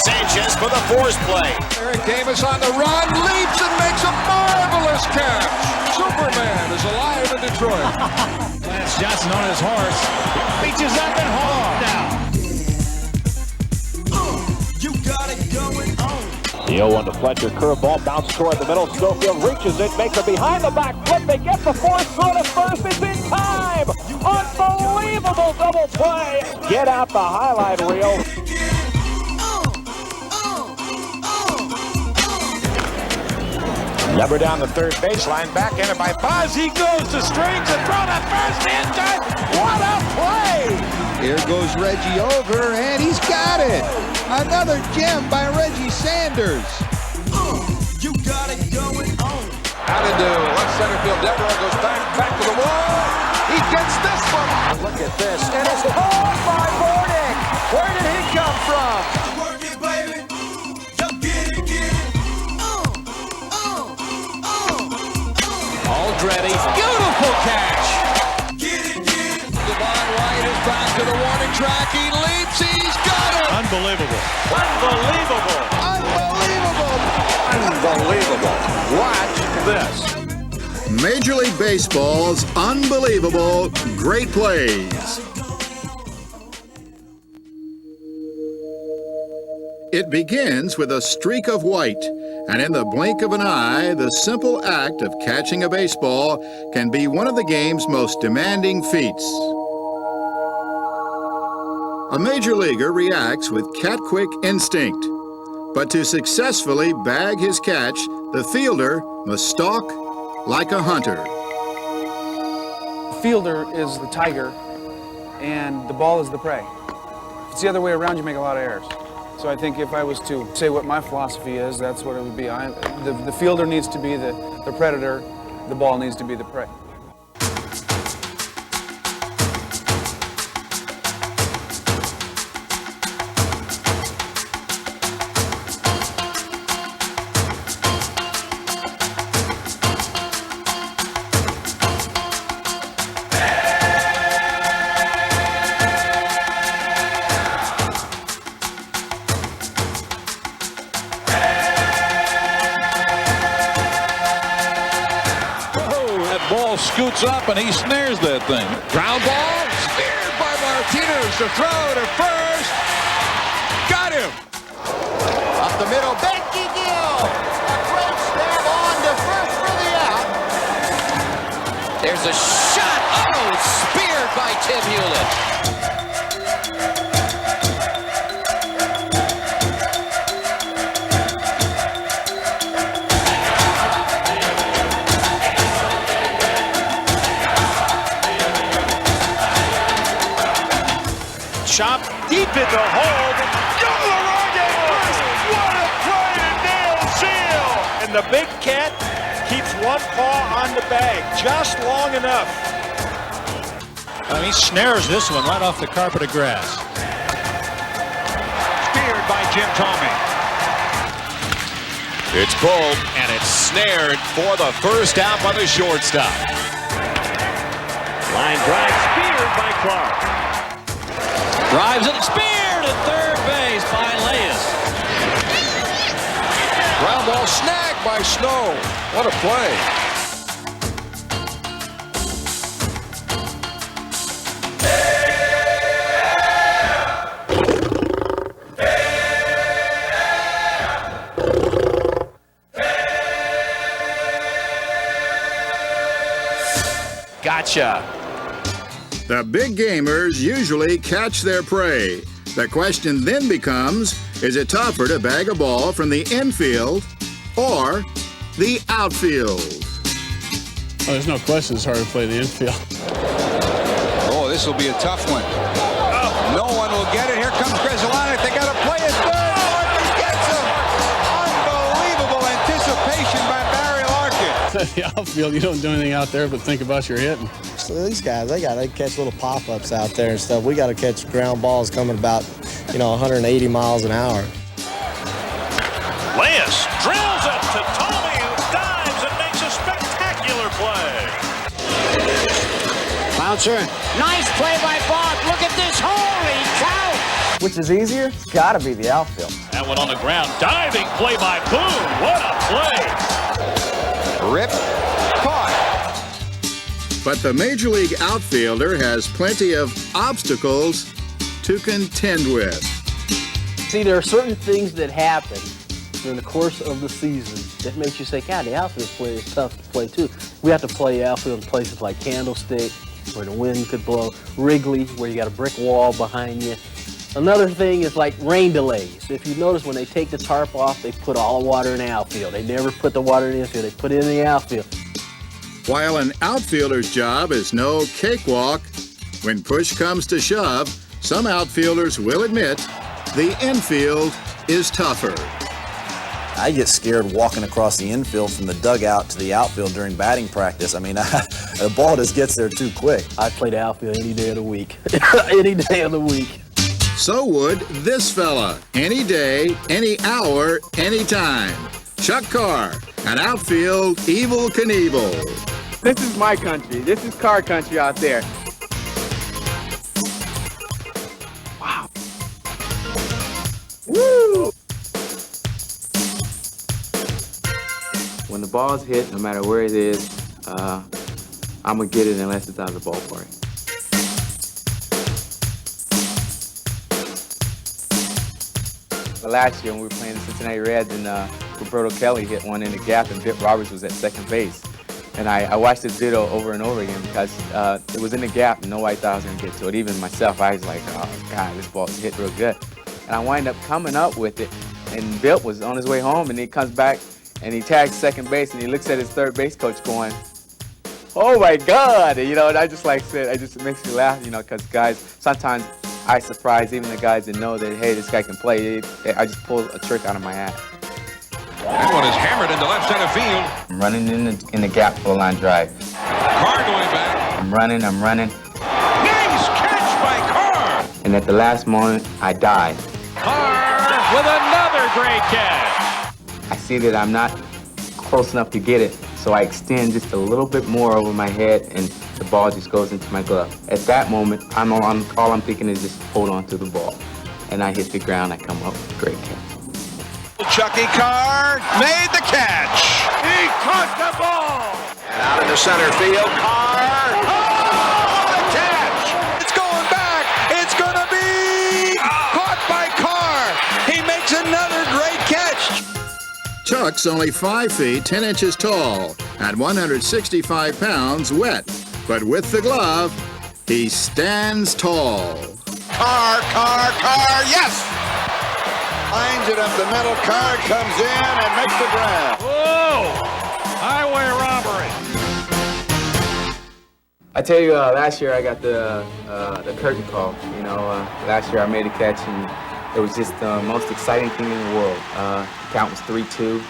Sanchez for the force play. Eric Davis on the run, leaps and makes a marvelous catch. Superman is alive in Detroit. Lance Johnson on his horse. Reaches up and home now. You got it going on. The 0-1 to Fletcher, curveball, bounce toward the middle. Schofield reaches it, makes a behind the back flip. They get the force throw to first. It's in time. Unbelievable double play. Get out the highlight reel. Number down the third baseline, back in it by Buzz. He goes to strings and throw to first in time. What a play! Here goes Reggie over, and he's got it. Another gem by Reggie Sanders. You got it going on. Out into left center field. Devereaux goes back to the wall. He gets this one. Look at this, and it's caught by Bordick. Where did he come from? Work it, baby. You get it, get it. Aldretti, beautiful catch. Get it, get it. Devon White is back to the warning track. He leaps. He's got it. Unbelievable. Unbelievable. Unbelievable. Unbelievable. Watch this. Major League Baseball's unbelievable great plays. It begins with a streak of white, and in the blink of an eye, the simple act of catching a baseball can be one of the game's most demanding feats. A major leaguer reacts with cat-quick instinct, but to successfully bag his catch, the fielder must stalk like a hunter. The fielder is the tiger, and the ball is the prey. If it's the other way around, you make a lot of errors. So I think if I was to say what my philosophy is, that's what it would be. The fielder needs to be the predator, the ball needs to be the prey. Ball scoots up and he snares that thing. Ground ball, speared by Martinez to throw to first. Got him. Up the middle, Becky Gill. A great stab on to first for the out. There's a shot. Oh, speared by Tim Hewlett. Chopped deep in the hole. What a play to nail Seal! And the big cat keeps one paw on the bag, just long enough. He snares this one right off the carpet of grass. Speared by Jim Thome. It's pulled, and it's snared for the first out by the shortstop. Line drive, speared by Clark. Drives it, speared at third base by Leas. Ground ball snagged by Snow. What a play. Gotcha. The big gamers usually catch their prey. The question then becomes, is it tougher to bag a ball from the infield or the outfield? Oh, there's no question it's hard to play the infield. Oh, this will be a tough one. Oh. No one will get it. Here comes Grizzolani. They got to play it third. Oh, and he gets him. Unbelievable anticipation by Barry Larkin. The outfield, you don't do anything out there but think about your hitting. So these guys, they got to catch little pop-ups out there and stuff. We got to catch ground balls coming about, 180 miles an hour. Leas drills it to Thome, who dives and makes a spectacular play. Bouncer, nice play by Bob. Look at this, holy cow! Which is easier? It's got to be the outfield. that one on the ground. Diving play by Boone. What a play. Rip, caught. But the Major League outfielder has plenty of obstacles to contend with. See, there are certain things that happen during the course of the season that makes you say, God, the outfield play is tough to play too. We have to play outfield in places like Candlestick, where the wind could blow, Wrigley, where you got a brick wall behind you. Another thing is like rain delays. If you notice, when they take the tarp off, they put all the water in the outfield. They never put the water in the infield. They put it in the outfield. While an outfielder's job is no cakewalk, when push comes to shove, some outfielders will admit the infield is tougher. I get scared walking across the infield from the dugout to the outfield during batting practice. I mean, the ball just gets there too quick. I'd play the outfield any day of the week. Any day of the week. So would this fella. Any day, any hour, any time. Chuck Carr, an outfield Evel Knievel. This is my country. This is car country out there. Wow. Woo! When the ball's hit, no matter where it is, I'm going to get it unless it's out of the ballpark. Last year when we were playing the Cincinnati Reds and Roberto Kelly hit one in the gap and Vic Roberts was at second base. And I watched this video over and over again because it was in the gap and nobody thought I was going to get to it. Even myself, I was like, oh, God, this ball's hit real good. And I wind up coming up with it, and Bill was on his way home, and he comes back, and he tags second base, and he looks at his third base coach going, oh, my God. And, you know, and I just like said, it just makes me laugh, you know, because guys, sometimes I surprise even the guys that know that, hey, this guy can play. I just pull a trick out of my hat. That one is hammered into left center field. I'm running in the gap for a line drive. Carr going back. I'm running. Nice catch by Carr. And at the last moment, I die. Carr with another great catch. I see that I'm not close enough to get it, so I extend just a little bit more over my head, and the ball just goes into my glove. At that moment, all I'm thinking is just hold on to the ball. And I hit the ground, I come up with a great catch. Chucky Carr made the catch. He caught the ball. And out into center field, Carr. Oh, what a catch! It's going back. It's going to be caught by Carr. He makes another great catch. Chuck's only 5 feet 10 inches tall at 165 pounds wet, but with the glove, he stands tall. Carr, yes! Lines it up the middle. Carr comes in and makes the grab. Whoa! Highway robbery. I tell you, last year I got the curtain call. You know, last year I made a catch, and it was just the most exciting thing in the world. The count was 3-2,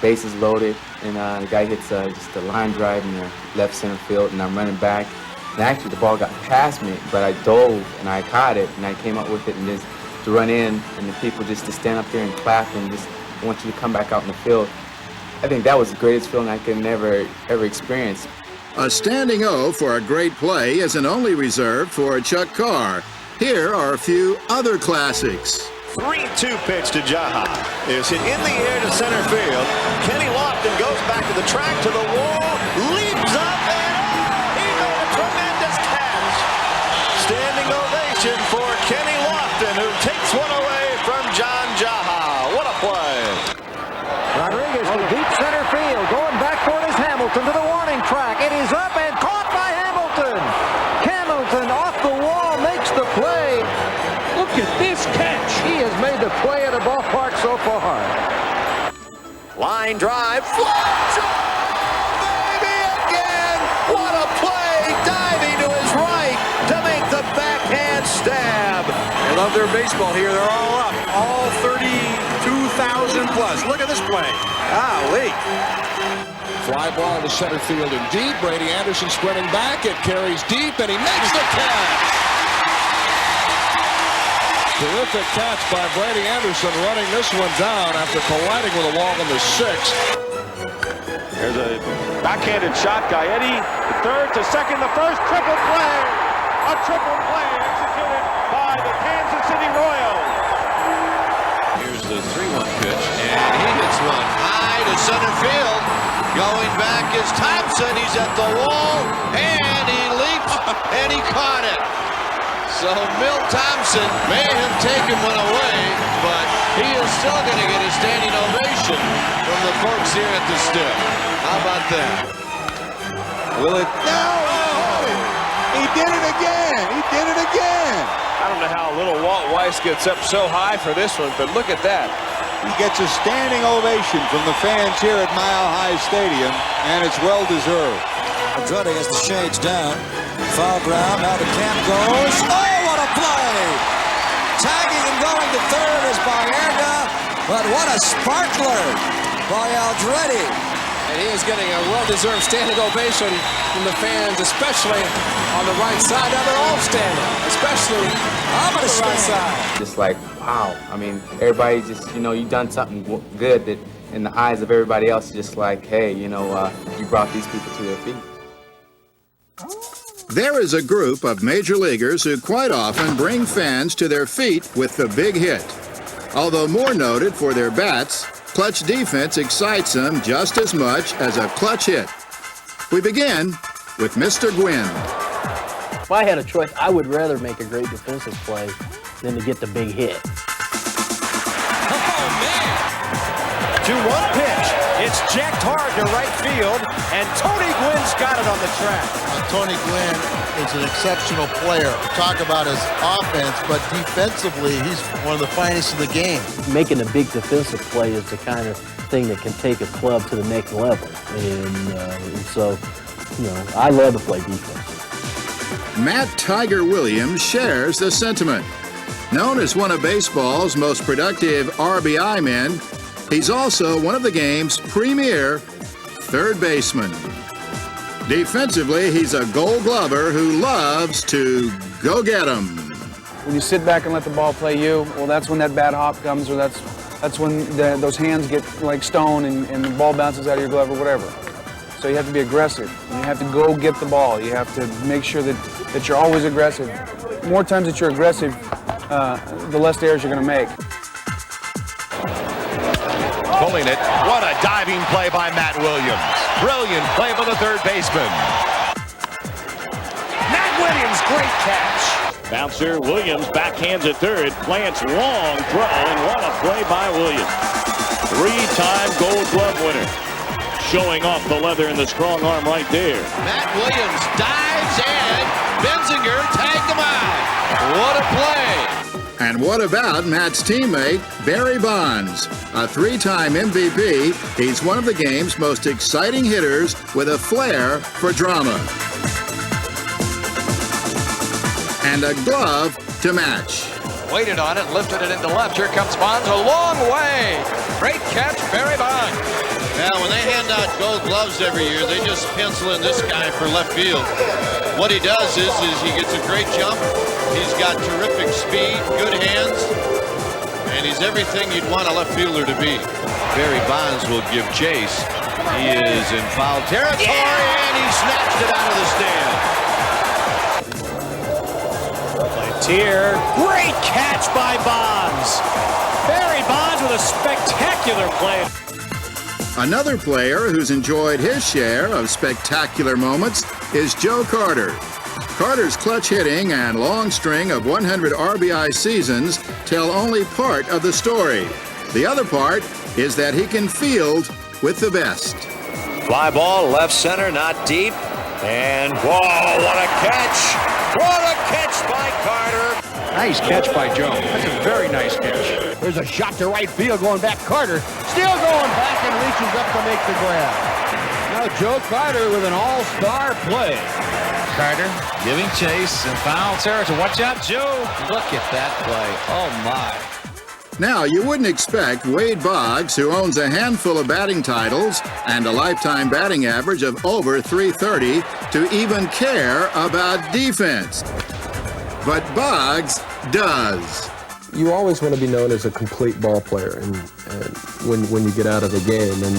bases loaded, and the guy hits just a line drive in the left center field, and I'm running back. And actually, the ball got past me, but I dove and I caught it, and I came up with it, and just to run in, and the people just to stand up there and clap and just want you to come back out in the field. I think that was the greatest feeling I could ever experience. A standing O for a great play isn't only reserved for Chuck Carr. Here are a few other classics. 3-2 pitch to Jaha. Is hit in the air to center field. Kenny Lofton goes back to the track, to the wall, leaps up, and he made a tremendous catch. Standing ovation for Kenny Lofton, who takes one away from John Jaha. What a play. Rodriguez to deep center field, going back toward his Hamilton to the warning track. It is up and caught by Hamilton. Hamilton off the wall makes the play. Look at this catch. He has made the play at the ballpark so far. Line drive, fly baby again! What a play! Diving to his right to make the backhand stab. They love their baseball here. They're all up. All 32,000 plus. Look at this play. Golly. Fly ball to center field and deep. Brady Anderson sprinting back. It carries deep, and he makes the catch. Terrific catch by Brady Anderson, running this one down after colliding with a wall in the sixth. There's a backhanded shot. Gaetti, the third to second, the first. Triple play. A triple play executed by the Kansas City Royals. Here's a 3-1 pitch, and He hits one high to center field. Going back is Thompson. He's at the wall, and he leaps, and he caught it. So Milt Thompson may have taken one away, but he is still going to get a standing ovation from the folks here at the Stick. How about that? Will it? No! He did it again! He did it again! I don't know how little Walt Weiss gets up so high for this one, but look at that. He gets a standing ovation from the fans here at Mile High Stadium, and it's well deserved. Andretti has the shades down. Foul ground, now the camp goes. Oh, what a play! Tagging and going to third is Baerga, but what a sparkler by Andretti. And he is getting a well-deserved standing ovation from the fans, especially on the right side. Now they're all standing, especially on the right side. Just like, wow. I mean, everybody just, you done something good that in the eyes of everybody else, just like, hey, you brought these people to their feet. There is a group of major leaguers who quite often bring fans to their feet with the big hit. Although more noted for their bats, clutch defense excites them just as much as a clutch hit. We begin with Mr. Gwynn. If I had a choice, I would rather make a great defensive play than to get the big hit. 2-1 pitch. It's jacked hard to right field, and Tony Gwynn's got it on the track. Tony Gwynn is an exceptional player. Talk about his offense, but defensively, he's one of the finest in the game. Making a big defensive play is the kind of thing that can take a club to the next level. And so, I love to play defense. Matt Tiger Williams shares the sentiment. Known as one of baseball's most productive RBI men, he's also one of the game's premier third basemen. Defensively, he's a Gold Glover who loves to go get 'em. When you sit back and let the ball play you, well, that's when that bad hop comes, or that's when those hands get like stone and the ball bounces out of your glove or whatever. So you have to be aggressive. You have to go get the ball. You have to make sure that you're always aggressive. More times that you're aggressive, the less errors you're going to make. Pulling it. What a diving play by Matt Williams. Brilliant play by the third baseman. Matt Williams, great catch. Bouncer Williams backhands at third, plants long throw, and what a play by Williams. 3-time Gold Glove winner. Showing off the leather and the strong arm right there. Matt Williams dives and Benzinger tagged him out. What a play. And what about Matt's teammate, Barry Bonds? A 3-time MVP, he's one of the game's most exciting hitters with a flair for drama. And a glove to match. Waited on it, lifted it into left. Here comes Bonds a long way. Great catch, Barry Bonds. Now, when they hand out Gold Gloves every year, they just pencil in this guy for left field. What he does is he gets a great jump. He's got terrific speed, good hands, and he's everything you'd want a left fielder to be. Barry Bonds will give chase. He is in foul territory, and he snatched it out of the stand. Here, great catch by Bonds. Barry Bonds with a spectacular play. Another player who's enjoyed his share of spectacular moments is Joe Carter. Carter's clutch hitting and long string of 100 RBI seasons tell only part of the story. The other part is that he can field with the best. Fly ball, left center, not deep. And whoa, what a catch! What a catch by Carter! Nice catch by Joe. That's a very nice catch. There's a shot to right field going back. Carter still going back and reaches up to make the grab. Now Joe Carter with an all-star play. Carter giving chase and foul territory. Watch out, Joe. Look at that play. Oh, my. Now, you wouldn't expect Wade Boggs, who owns a handful of batting titles and a lifetime batting average of over .330, to even care about defense. But Boggs does. You always want to be known as a complete ball player and when you get out of the game. And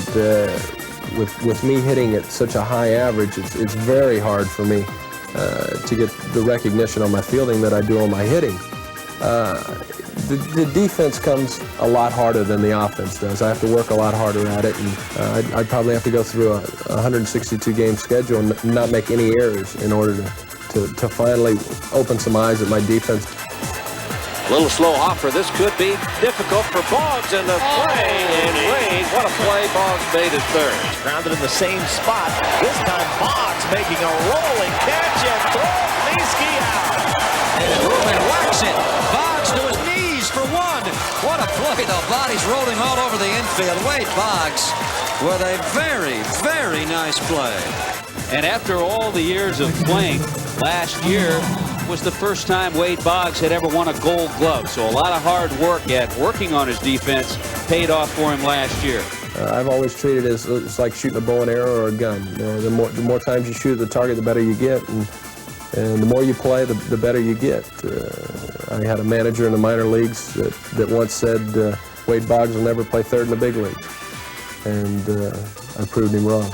with me hitting at such a high average, it's very hard for me to get the recognition on my fielding that I do on my hitting. The defense comes a lot harder than the offense does. I have to work a lot harder at it, and I'd probably have to go through a 162-game schedule and not make any errors in order to finally open some eyes at my defense. A little slow hopper. This could be difficult for Boggs in the play. And Wade, what a play. Boggs made at third. Grounded in the same spot. This time Boggs making a rolling catch and throws Leeski out. And Ruben whacks it. Boggs to his knees for one. What a play. The body's rolling all over the infield. Wade Boggs with a very, very nice play. And after all the years of playing, last year was the first time Wade Boggs had ever won a Gold Glove. So a lot of hard work at working on his defense paid off for him last year. I've always treated it as it's like shooting a bow and arrow or a gun. You know, the more times you shoot at the target, the better you get, and the more you play, the better you get. I had a manager in the minor leagues that once said Wade Boggs will never play third in the big league, and I proved him wrong.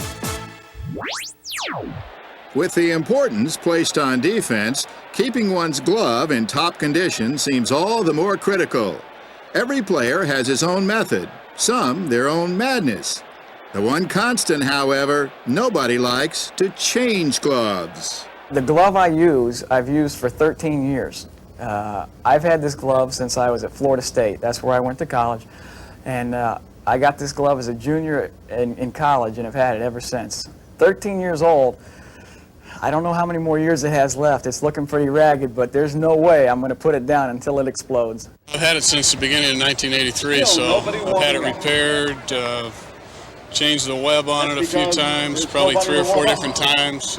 With the importance placed on defense, keeping one's glove in top condition seems all the more critical. Every player has his own method, some their own madness. The one constant, however, nobody likes to change gloves. The glove I've used for 13 years. I've had this glove since I was at Florida State. That's where I went to college. And I got this glove as a junior in college and have had it ever since. 13 years old. I don't know how many more years it has left. It's looking pretty ragged, but there's no way I'm going to put it down until it explodes. I've had it since the beginning of 1983, so I've had it repaired, changed the web on it a few times, probably 3 or 4 different times,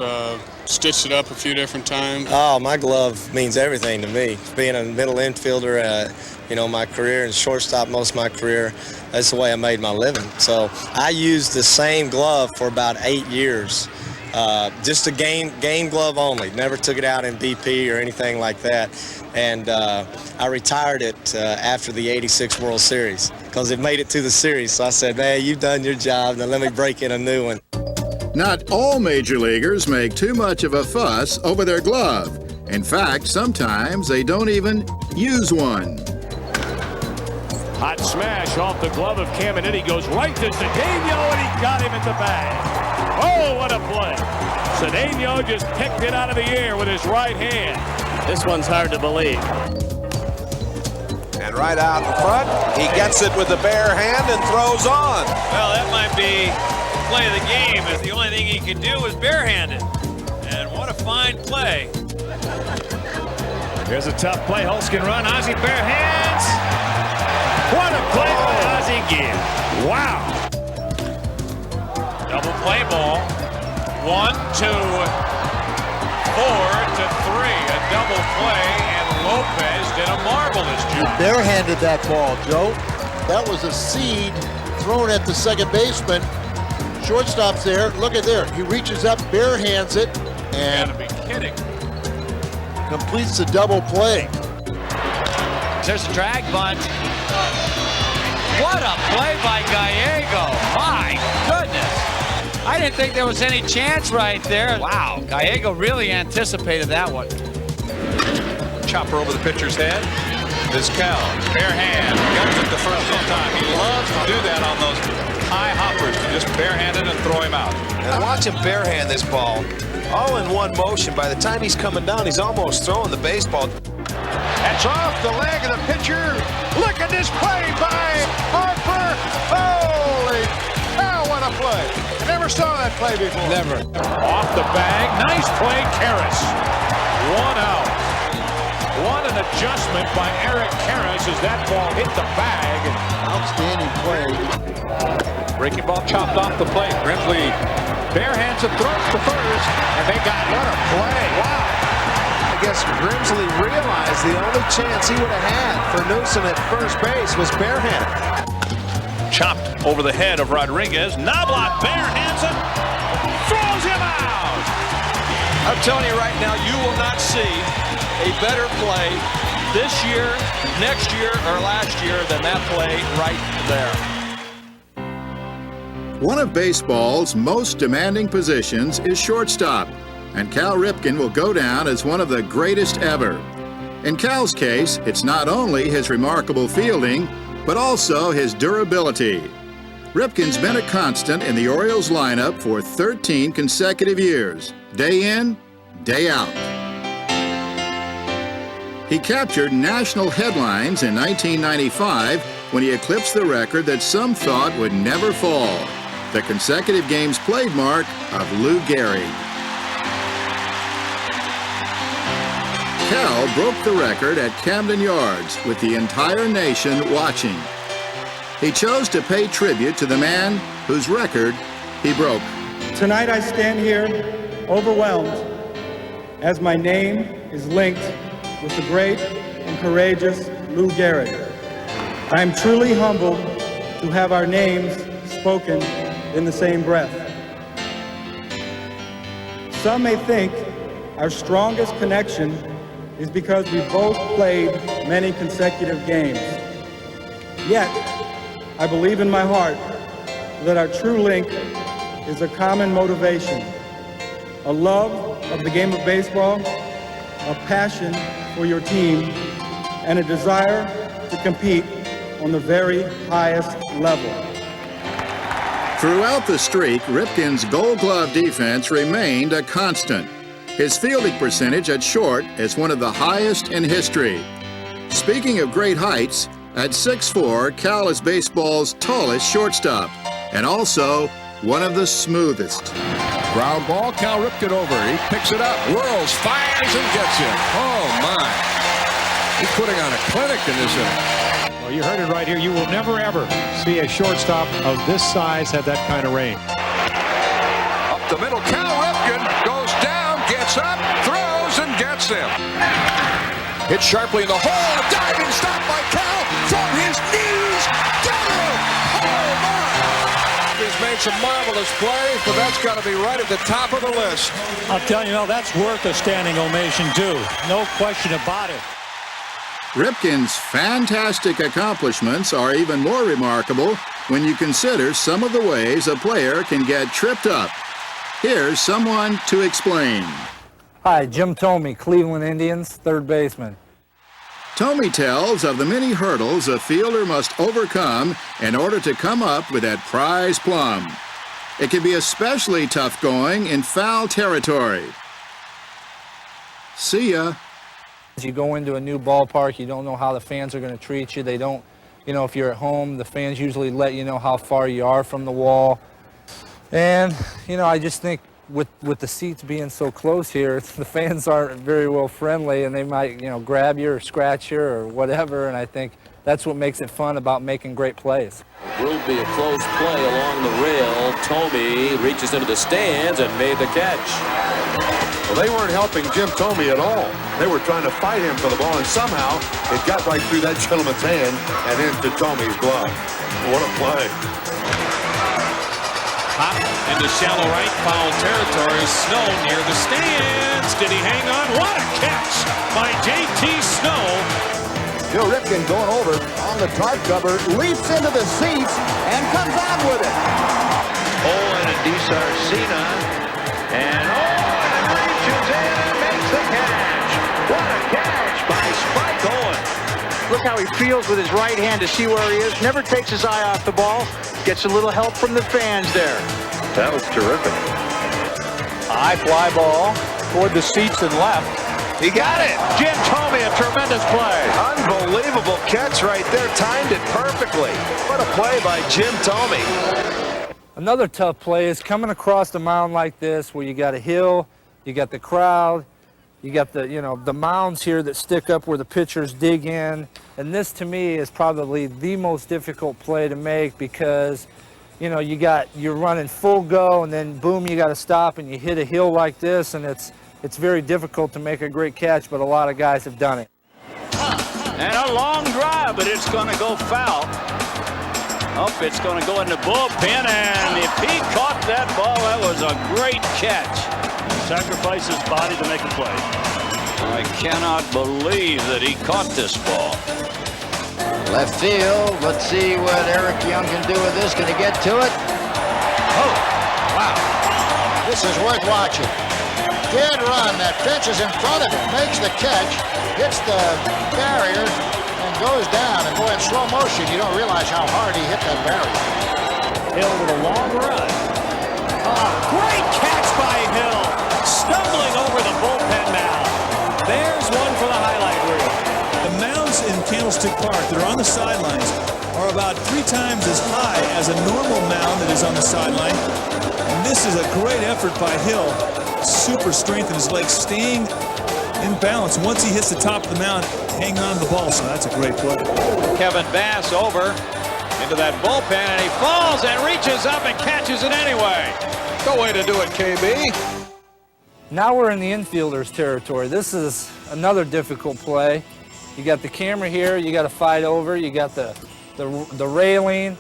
stitched it up a few different times. Oh, my glove means everything to me. Being a middle infielder, you know, my career and shortstop most of my career, that's the way I made my living. So I used the same glove for about 8 years. Just a game glove only. Never took it out in BP or anything like that. And I retired it after the '86 World Series because it made it to the series. So I said, man, you've done your job. Now let me break in a new one. Not all major leaguers make too much of a fuss over their glove. In fact, sometimes they don't even use one. Hot smash off the glove of Caminiti, goes right to Cedeno, and he got him at the bag. Oh, what a play. Cedeno just picked it out of the air with his right hand. This one's hard to believe. And right out in front, he gets it with the bare hand and throws on. Well, that might be the play of the game, as the only thing he could do was barehanded. And what a fine play. Here's a tough play. Holtz can run. Ozzie bare hands. What a play by Ozzie Gill. Wow. Double play ball. 1, 2, 4 to 3. A double play, and Lopez did a marvelous job. He barehanded that ball, Joe. That was a seed thrown at the second baseman. Shortstop's there. Look at there. He reaches up, barehands it, and you gotta be kidding. Completes the double play. There's a drag bunt. What a play by Gallego. My goodness. I didn't think there was any chance right there. Wow, Gallego really anticipated that one. Chopper over the pitcher's head. Vizquel, bare hand, guns at the front all the time. He loves to do that on those high hoppers, to just barehand it and throw him out. And watch him barehand this ball. All in one motion. By the time he's coming down, he's almost throwing the baseball. That's off the leg of the pitcher. Look at this play by Harper. Holy cow, what a play. Never saw that play before. Never. Off the bag. Nice play, Karras. 1 out. What an adjustment by Eric Karras as that ball hit the bag. Outstanding play. Breaking ball chopped off the plate. Grimsley barehands and throws to first, and they got what a play. Wow. I guess Grimsley realized the only chance he would have had for Newsom at first base was barehanded. Chopped over the head of Rodriguez. Knobloch barehands him. Throws him out. I'm telling you right now, you will not see a better play this year, next year, or last year than that play right there. One of baseball's most demanding positions is shortstop, and Cal Ripken will go down as one of the greatest ever. In Cal's case, it's not only his remarkable fielding, but also his durability. Ripken's been a constant in the Orioles lineup for 13 consecutive years, day in, day out. He captured national headlines in 1995 when he eclipsed the record that some thought would never fall, the consecutive games played mark of Lou Gehrig. Cal broke the record at Camden Yards with the entire nation watching. He chose to pay tribute to the man whose record he broke. Tonight I stand here overwhelmed as my name is linked with the great and courageous Lou Gehrig. I am truly humbled to have our names spoken in the same breath. Some may think our strongest connection is because we both played many consecutive games. Yet, I believe in my heart that our true link is a common motivation, a love of the game of baseball, a passion for your team, and a desire to compete on the very highest level. Throughout the streak, Ripken's Gold Glove defense remained a constant. His fielding percentage at short is one of the highest in history. Speaking of great heights, at 6'4", Cal is baseball's tallest shortstop, and also one of the smoothest. Ground ball, Cal Ripken over. He picks it up, whirls, fires, and gets it. Oh, my. He's putting on a clinic in this inning. Well, you heard it right here. You will never, ever see a shortstop of this size have that kind of range. Up the middle, Cal Ripken goes down, gets up, throws, and gets him. Hit sharply in the hole, a diving stop by Cal from his knees. Get him! Oh, my! He's made some marvelous plays, but that's got to be right at the top of the list. I'll tell you, that's worth a standing ovation, too. No question about it. Ripken's fantastic accomplishments are even more remarkable when you consider some of the ways a player can get tripped up. Here's someone to explain. Hi, Jim Thome, Cleveland Indians, third baseman. Thome tells of the many hurdles a fielder must overcome in order to come up with that prize plum. It can be especially tough going in foul territory. See ya. As you go into a new ballpark, you don't know how the fans are going to treat you. They don't, if you're at home, the fans usually let you know how far you are from the wall. And, I just think with the seats being so close here, the fans aren't very well friendly, and they might, grab you or scratch you or whatever, and I think that's what makes it fun about making great plays. It will be a close play along the rail. Thome reaches into the stands and made the catch. Well, they weren't helping Jim Thome at all. They were trying to fight him for the ball, and somehow it got right through that gentleman's hand and into Thome's glove. What a play. Hop into shallow right, foul territory. Snow near the stands. Did he hang on? What a catch by J.T. Snow. Joe Ripken going over on the tarp cover, leaps into the seats, and comes out with it. Owen and DiSarcina. And Owen reaches in and makes the catch. What a catch by Spike Owen. Look how he feels with his right hand to see where he is. Never takes his eye off the ball. Gets a little help from the fans there. That was terrific. High fly ball toward the seats and left. He got it. Jim Thome, a tremendous play. Unbelievable catch right there. Timed it perfectly. What a play by Jim Thome. Another tough play is coming across the mound like this, where you got a hill, you got the crowd, you got the, the mounds here that stick up where the pitchers dig in. And this, to me, is probably the most difficult play to make because, you're running full go, and then boom, you got to stop, and you hit a hill like this, and it's very difficult to make a great catch, but a lot of guys have done it. And a long drive, but it's going to go foul. Oh, it's going to go in the bullpen, and if he caught that ball, that was a great catch. Sacrifice his body to make a play. I cannot believe that he caught this ball. Left field. Let's see what Eric Young can do with this. Can he get to it? Oh, wow. This is worth watching. dead run. That fence is in front of him. Makes the catch, hits the barrier, and goes down. And boy, in slow motion, you don't realize how hard he hit that barrier. Hill with a long run. Great catch by Hill. Stumbling over the bullpen mound. There's one for the highlight reel. The mounds in Candlestick Park that are on the sidelines are about 3 times as high as a normal mound that is on the sideline. And this is a great effort by Hill. Super strength in his legs, staying in balance. Once he hits the top of the mound, hanging on to the ball, so that's a great play. Kevin Bass over into that bullpen, and he falls and reaches up and catches it anyway. Good way to do it, KB. Now we're in the infielders territory. This is another difficult play. You got the camera here, you got to fight over, you got the railing,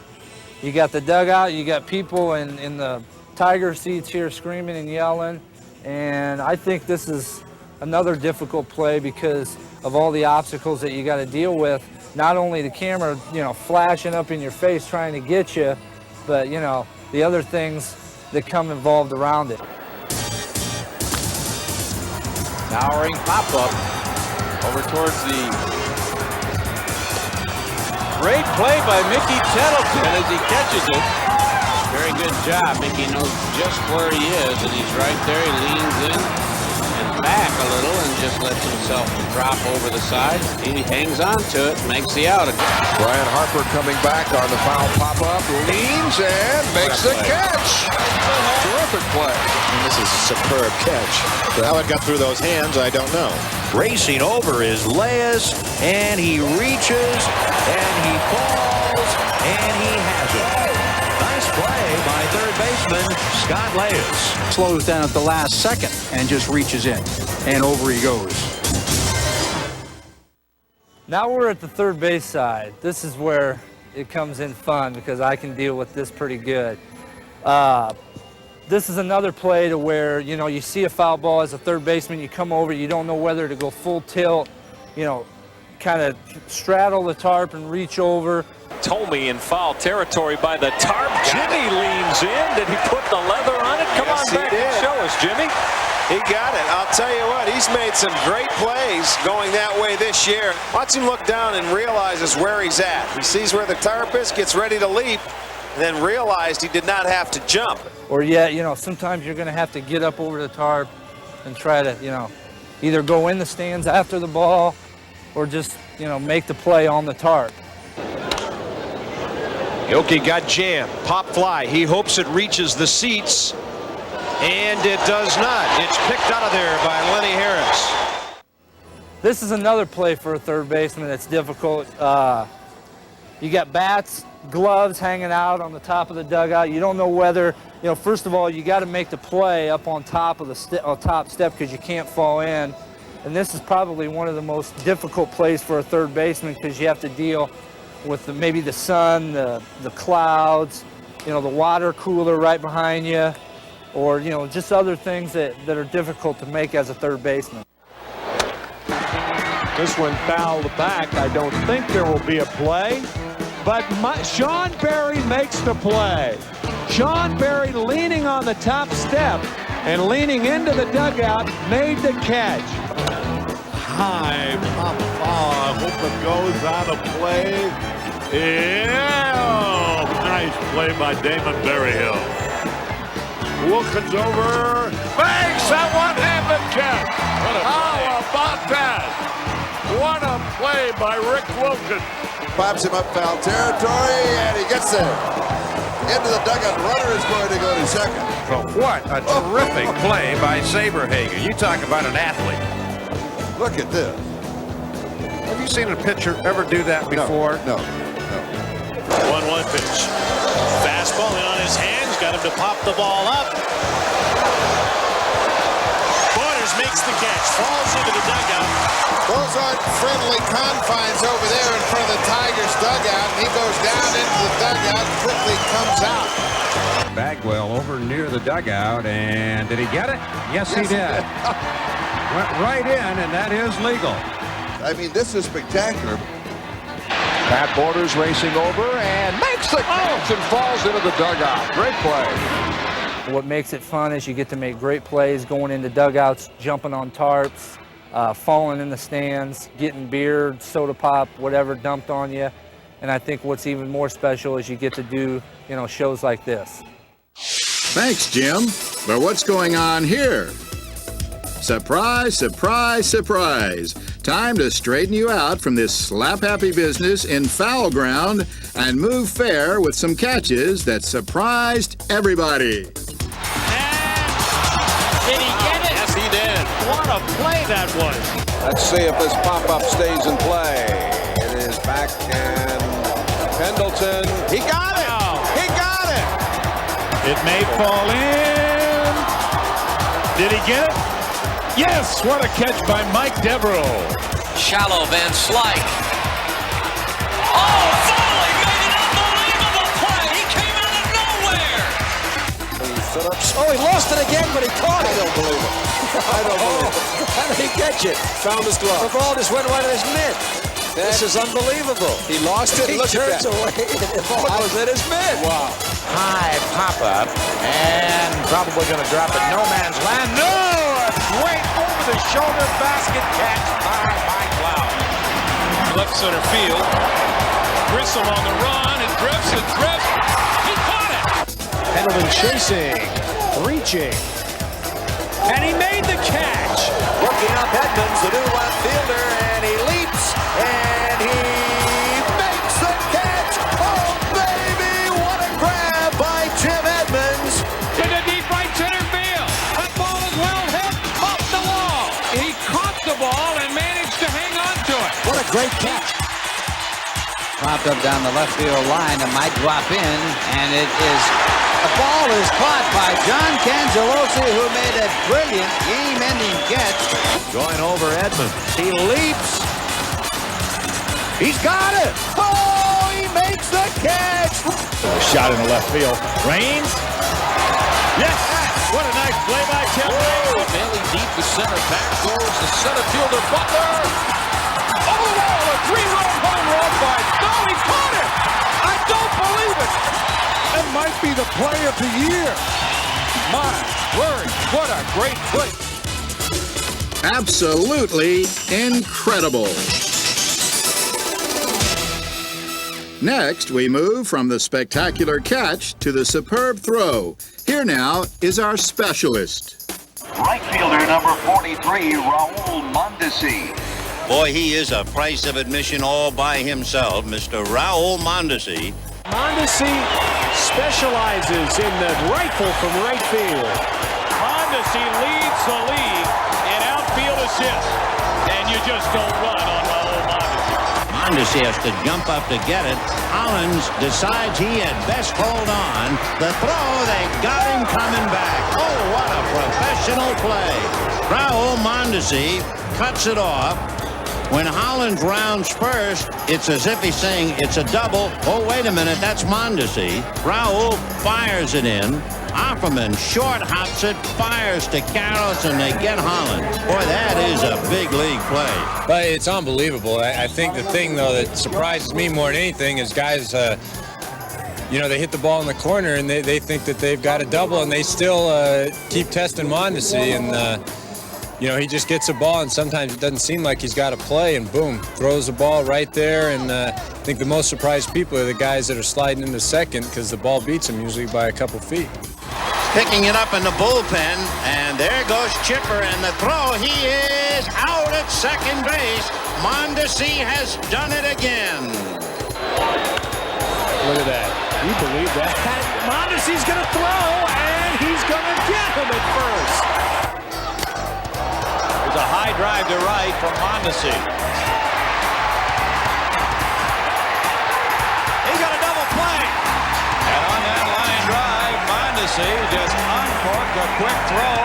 you got the dugout, you got people in the Tiger seats here screaming and yelling. And I think this is another difficult play because of all the obstacles that you got to deal with. Not only the camera, flashing up in your face trying to get you, but, the other things that come involved around it. Towering pop-up over towards the... Great play by Mickey Tettleton as he catches it. Very good job. Mickey knows just where he is, and he's right there. He leans in and back a little and just lets himself drop over the side. He hangs on to it, makes the out. Brian Harper coming back on the foul pop-up, leans and makes the catch. Terrific play. And this is a superb catch. So how it got through those hands, I don't know. Racing over is Leas, and he reaches, and he falls, and he has it. Nice play by third baseman Scott Leas. Slows down at the last second and just reaches in, and over he goes. Now we're at the third base side. This is where it comes in fun because I can deal with this pretty good. This is another play to where, you see a foul ball as a third baseman, you come over, you don't know whether to go full tilt, kind of straddle the tarp and reach over. Tomey in foul territory by the tarp. Jimmy leans in. Did he put the leather on it? Come on back and show us, Jimmy. He got it. I'll tell you what, he's made some great plays going that way this year. Watch him look down and realizes where he's at. He sees where the tarp is, gets ready to leap, and then realized he did not have to jump. Or sometimes you're going to have to get up over the tarp and try to, either go in the stands after the ball or just, make the play on the tarp. Yoki got jammed. Pop fly. He hopes it reaches the seats, and it does not. It's picked out of there by Lenny Harris. This is another play for a third baseman that's difficult. You got bats, gloves hanging out on the top of the dugout. You don't know whether, first of all, you got to make the play up on top of the top step because you can't fall in. And this is probably one of the most difficult plays for a third baseman because you have to deal with maybe the sun, the clouds, the water cooler right behind you, or, just other things that are difficult to make as a third baseman. This one fouled back. I don't think there will be a play, but Sean Berry makes the play. Sean Berry leaning on the top step and leaning into the dugout made the catch. High pop ball. I hope it goes out of play. Yeah! Nice play by Damon Berryhill. Wilkins over. Makes a one-handed catch. How about that? What a play by Rick Wilkins. Pops him up foul territory, and he gets there. Into the dugout. Runner is going to go to second. Well, what a terrific play by Saberhagen. You talk about an athlete. Look at this. Have you seen a pitcher ever do that before? No. 1-1 pitch. Fastball in on his hands. Got him to pop the ball up. Borders makes the catch. Falls into the dugout. Those aren't friendly confines over there in front of the Tigers dugout. And he goes down into the dugout and quickly comes out. Bagwell over near the dugout, and did he get it? Yes, he did. Went right in, and that is legal. I mean, this is spectacular. Pat Borders racing over and makes the catch and falls into the dugout. Great play. What makes it fun is you get to make great plays going into dugouts, jumping on tarps, falling in the stands, getting beer, soda pop, whatever dumped on you. And I think what's even more special is you get to do, shows like this. Thanks, Jim. But what's going on here? Surprise, surprise, surprise. Time to straighten you out from this slap-happy business in foul ground and move fair with some catches that surprised everybody. Did he get it? Yes, he did. What a play that was. Let's see if this pop-up stays in play. It is back and Pendleton. He got it! He got it! It may fall in. Did he get it? Yes, what a catch by Mike Devereaux. Shallow Van Slyke. Oh, Foley made an unbelievable play. He came out of nowhere. Oh, he lost it again, but he caught it. I don't believe it. I don't believe it. How did he catch it? Found his glove. The ball just went right in his mitt. This is unbelievable. He lost it. He turns away, and the ball goes in his mitt. Wow. High pop-up, and probably going to drop it no man's land. No! A great over-the-shoulder basket catch by Mike Loud. Left center field. Grissom on the run. It drifts. He caught it. Pendleton chasing, reaching, and he made the catch. Looking up Edmonds, the new left fielder, and he leaps, and he makes the catch. Oh, baby, what a grab by Jim Edmonds. To the deep right center field. That ball is well hit off the wall. He caught the ball and managed to hang on to it. What a great catch. Popped up down the left field line and might drop in, and it is, the ball is caught by John Cangelosi, who made a brilliant game-ending catch. Going over Edmonds. He leaps. He's got it. Oh, he makes the catch. A shot in the left field. Raines. Yes. What a nice play by Tim Raines. Bailey deep to center. Back goes the center fielder Butler. Oh, a three-run home run by. No, he caught it. I don't believe it. That might be the play of the year. My word, what a great play. Absolutely incredible. Next, we move from the spectacular catch to the superb throw. Here now is our specialist. Right fielder number 43, Raul Mondesi. Boy, he is a price of admission all by himself, Mr. Raul Mondesi. Mondesi specializes in the rifle from right field. Mondesi leads the league in outfield assists, and you just don't run on Raul Mondesi. Mondesi has to jump up to get it. Hollins decides he had best hold on. The throw, they got him coming back. Oh, what a professional play. Raul Mondesi cuts it off. When Hollins rounds first, it's as if he's saying it's a double. Oh, wait a minute, that's Mondesi. Raul fires it in. Offerman short hops it, fires to Karros, and they get Hollins. Boy, that is a big league play. But it's unbelievable. I think the thing, though, that surprises me more than anything is guys, they hit the ball in the corner and they think that they've got a double, and they still keep testing Mondesi, and he just gets a ball, and sometimes it doesn't seem like he's got a play, and boom, throws the ball right there. And I think the most surprised people are the guys that are sliding into second, because the ball beats them usually by a couple feet. Picking it up in the bullpen, and there goes Chipper, and the throw, he is out at second base. Mondesi has done it again. Look at that. You believe that? Mondesi's going to throw, and he's going to get him at first. There's a high drive to right from Mondesi. He got a double play. And on that line drive, Mondesi just uncorked a quick throw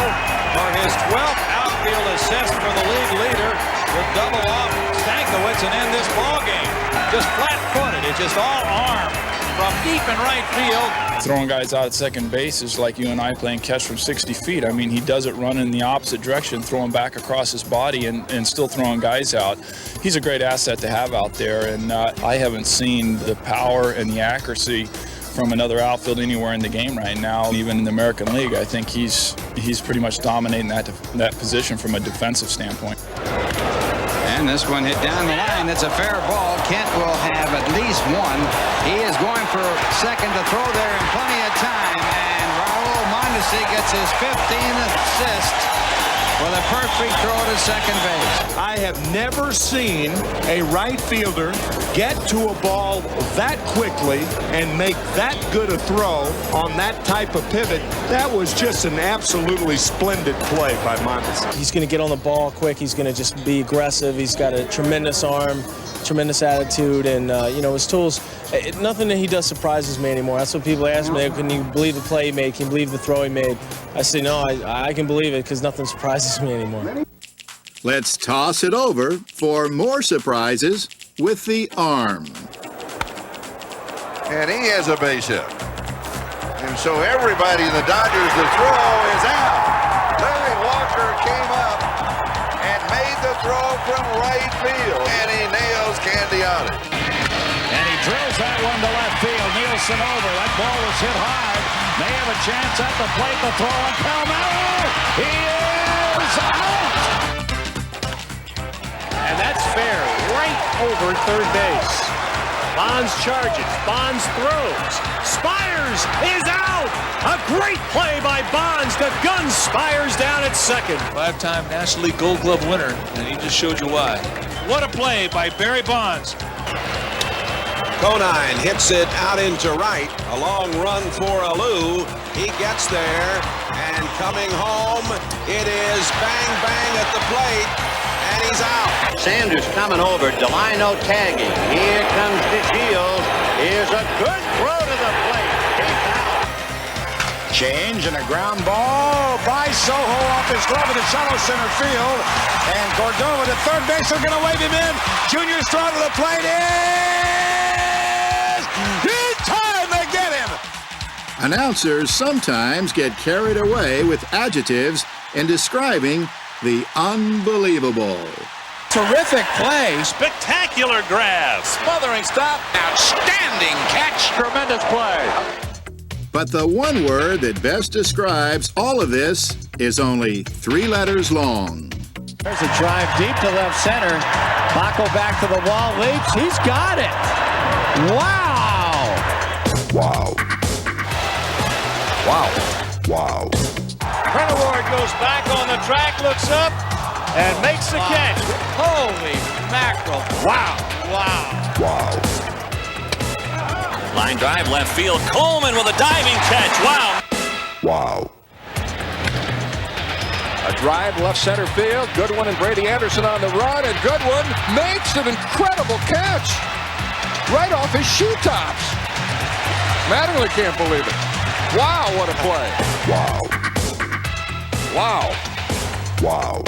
for his 12th outfield assist for the league leader. Will double off Stankiewicz and end this ball game. Just flat-footed. It's just all arm from deep in right field. Throwing guys out at second base is like you and I playing catch from 60 feet. I mean, he does it running in the opposite direction, throwing back across his body and still throwing guys out. He's a great asset to have out there, and I haven't seen the power and the accuracy from another outfield anywhere in the game right now. Even in the American League, I think he's pretty much dominating that position from a defensive standpoint. And this one hit down the line. That's a fair ball. Kent will have at least one. He is going for second to throw there in plenty of time. And Raul Mondesi gets his 15th assist with a perfect throw to second base. I have never seen a right fielder get to a ball that quickly and make that good a throw on that type of pivot. That was just an absolutely splendid play by Mondesi. He's going to get on the ball quick. He's going to just be aggressive. He's got a tremendous arm, tremendous attitude, and his tools. Nothing that he does surprises me anymore. That's what people ask me. Can you believe the play he made? Can you believe the throw he made? I say no. I can believe it because nothing surprises me anymore. Let's toss it over for more surprises with the arm. And he has a base hit. And so everybody in the Dodgers, the throw is out. Larry Walker came up and made the throw from right field. And he nails Candiani. And he drills that one to left field. Nielsen over. That ball was hit hard. May have a chance at the plate. The throw on Palmeiro. He is out. And that's fair, right over third base. Bonds charges, Bonds throws. Spires is out! A great play by Bonds. The gun Spires down at second. 5-time National League Gold Glove winner, and he just showed you why. What a play by Barry Bonds. Conine hits it out into right. A long run for Alou. He gets there, and coming home, it is bang, bang at the plate. And he's out. Sanders coming over. Delino tagging. Here comes DeShields. Here's a good throw to the plate. He's out. Change and a ground ball by Soho off his glove in the shallow center field. And Cordova to third base. They're going to wave him in. Junior's throw to the plate is in time to get him. Announcers sometimes get carried away with adjectives in describing the unbelievable. Terrific play. Spectacular grab. Smothering stop. Outstanding catch. Tremendous play. But the one word that best describes all of this is only 3 letters long. There's a drive deep to left center. Bacco back to the wall, leaps. He's got it. Wow. Wow. Wow. Wow. Cronenworth goes back on the track, looks up, and makes the catch. Holy mackerel. Wow. Wow. Wow. Line drive left field. Coleman with a diving catch. Wow. Wow. A drive left center field. Goodwin and Brady Anderson on the run, and Goodwin makes an incredible catch right off his shoe tops. Mattingly can't believe it. Wow, what a play. Wow. Wow. Wow.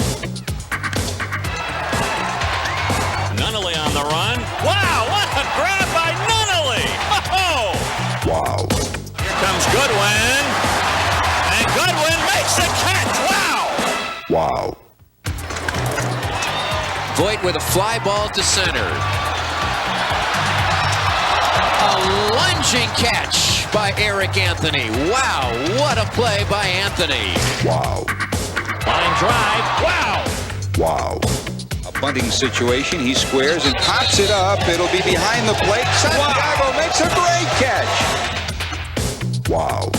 Nunnally on the run. Wow, what a grab by Nunnally. Oh! Wow. Here comes Goodwin. And Goodwin makes the catch. Wow! Wow. Voit with a fly ball to center. A lunging catch by Eric Anthony. Wow, what a play by Anthony. Wow. Line drive. Wow! Wow. A bunting situation. He squares and pops it up. It'll be behind the plate. Santiago makes a great catch. Wow.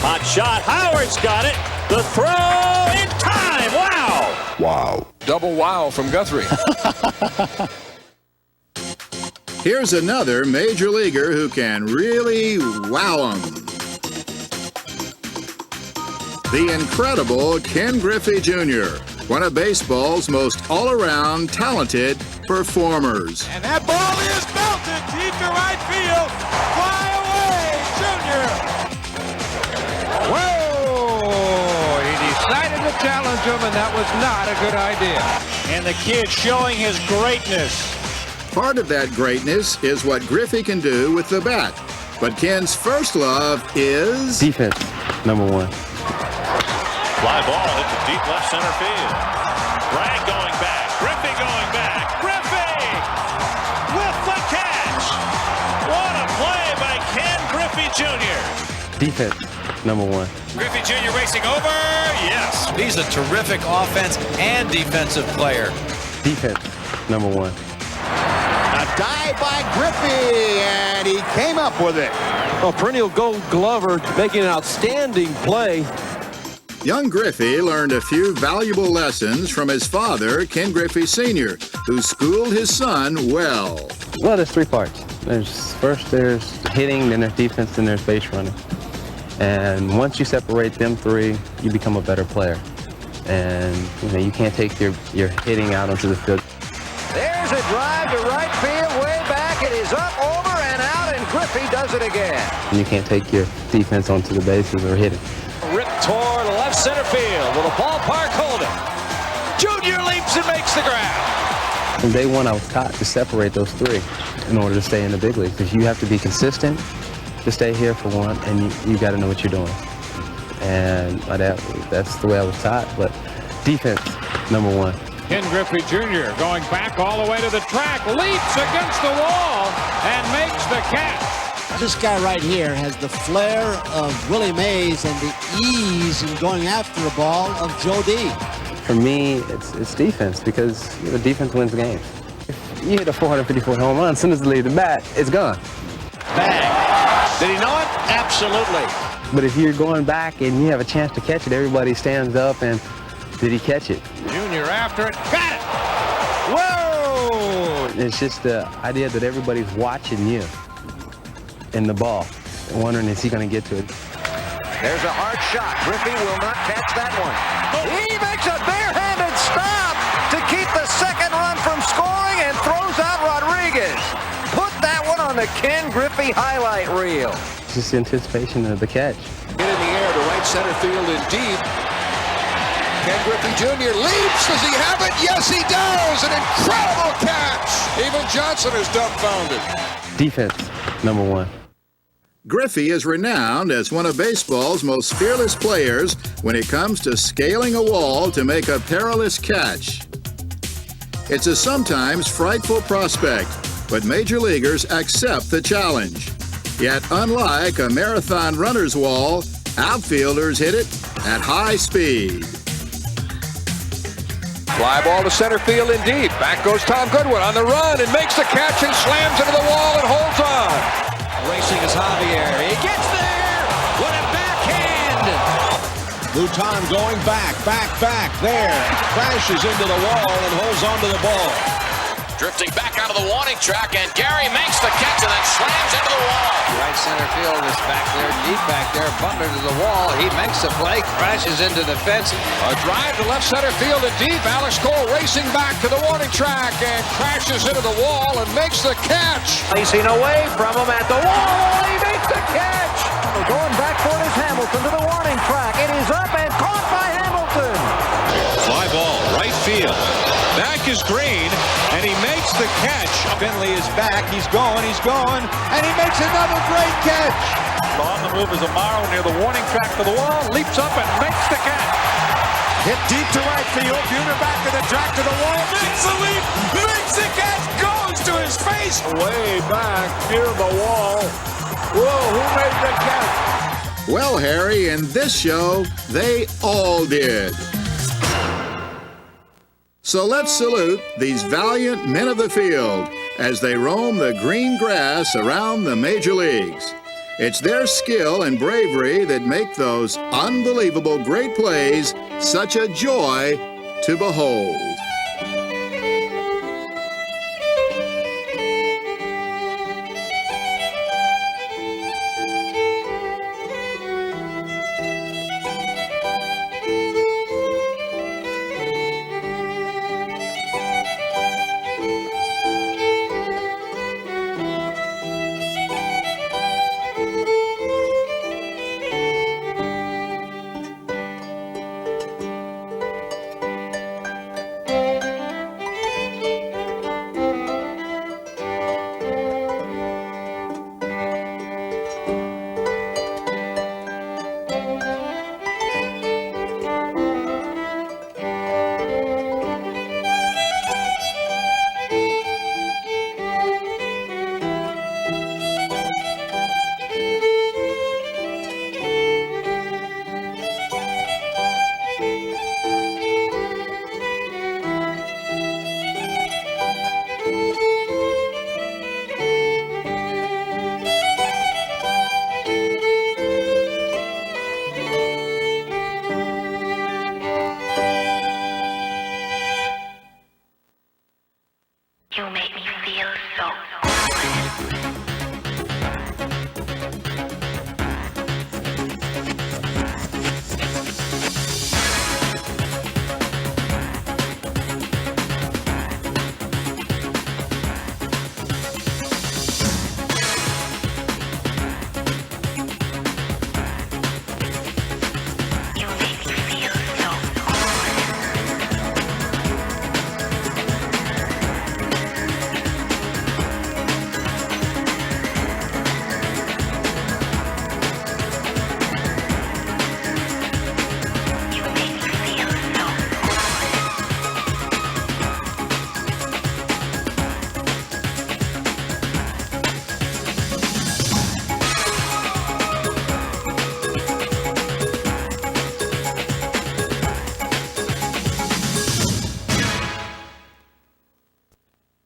Hot shot. Howard's got it. The throw in time. Wow! Wow. Double wow from Guthrie. Here's another major leaguer who can really wow 'em. The incredible Ken Griffey Jr., one of baseball's most all-around talented performers. And that ball is belted deep to right field. Fly away, Junior. Whoa! He decided to challenge him, and that was not a good idea. And the kid showing his greatness. Part of that greatness is what Griffey can do with the bat. But Ken's first love is defense, number one. Fly ball hit the deep left center field. Bragg going back. Griffey going back. Griffey with the catch. What a play by Ken Griffey. Defense, number one. Griffey Jr. racing over. Yes. He's a terrific offense and defensive player. Defense, number one. A dive by Griffey, and he came up with it. A perennial Gold Glover making an outstanding play. Young Griffey learned a few valuable lessons from his father, Ken Griffey Sr., who schooled his son well. Well, there's three parts. First there's hitting, then there's defense, then there's base running. And once you separate them three, you become a better player. And you can't take your hitting out onto the field. There's a drive to right field, way back. It is up, over, and out, and Griffey does it again. And you can't take your defense onto the bases or hit it. Ripped toward left center field. Will the ballpark hold it? Junior leaps and makes the grab. From day one, I was taught to separate those three in order to stay in the big league, because you have to be consistent to stay here for one, and you got to know what you're doing. And that's the way I was taught. But defense, number one. Ken Griffey Jr. going back all the way to the track, leaps against the wall and makes the catch. This guy right here has the flair of Willie Mays and the ease in going after a ball of Joe D. For me, it's defense, because the defense wins the game. If you hit a 454 home run, as soon as you leave the bat, it's gone. Bang. Did he know it? Absolutely. But if you're going back and you have a chance to catch it, everybody stands up and did he catch it? Junior after it. Got it! Whoa! It's just the idea that everybody's watching you in the ball, wondering is he going to get to it. There's a hard shot. Griffey will not catch that one. He makes a barehanded stop to keep the second run from scoring and throws out Rodriguez. Put that one on the Ken Griffey highlight reel. It's just anticipation of the catch. Get in the air to right center field and deep. Ken Griffey Jr. leaps. Does he have it? Yes, he does. An incredible catch. Even Johnson is dumbfounded. Defense, number one. Griffey is renowned as one of baseball's most fearless players when it comes to scaling a wall to make a perilous catch. It's a sometimes frightful prospect, but major leaguers accept the challenge. Yet, unlike a marathon runner's wall, outfielders hit it at high speed. Fly ball to center field and deep. Back goes Tom Goodwin on the run and makes the catch and slams into the wall and holds on. Racing is Javier. He gets there. What a backhand. Luton going back there. Crashes into the wall and holds onto the ball. Drifting back onto the warning track, and Gary makes the catch and then slams into the wall. Right center field is back there, deep back there, bumped into the wall. He makes the play, crashes into the fence. A drive to left center field and deep. Alex Cole racing back to the warning track and crashes into the wall and makes the catch. Racing away from him at the wall. He makes the catch. Going back toward his Hamilton to the warning track. It is up and caught by Hamilton. Fly ball, right field. Back is Green, and he makes the catch. Finley is back. He's going, and he makes another great catch. On the move is Amaro near the warning track to the wall, leaps up and makes the catch. Hit deep to right field. Buhner back to the track to the wall, makes the leap, makes the catch, goes to his face. Way back near the wall. Whoa, who made the catch? Well, Harry, in this show, they all did. So let's salute these valiant men of the field as they roam the green grass around the major leagues. It's their skill and bravery that make those unbelievable great plays such a joy to behold. You make me feel so good.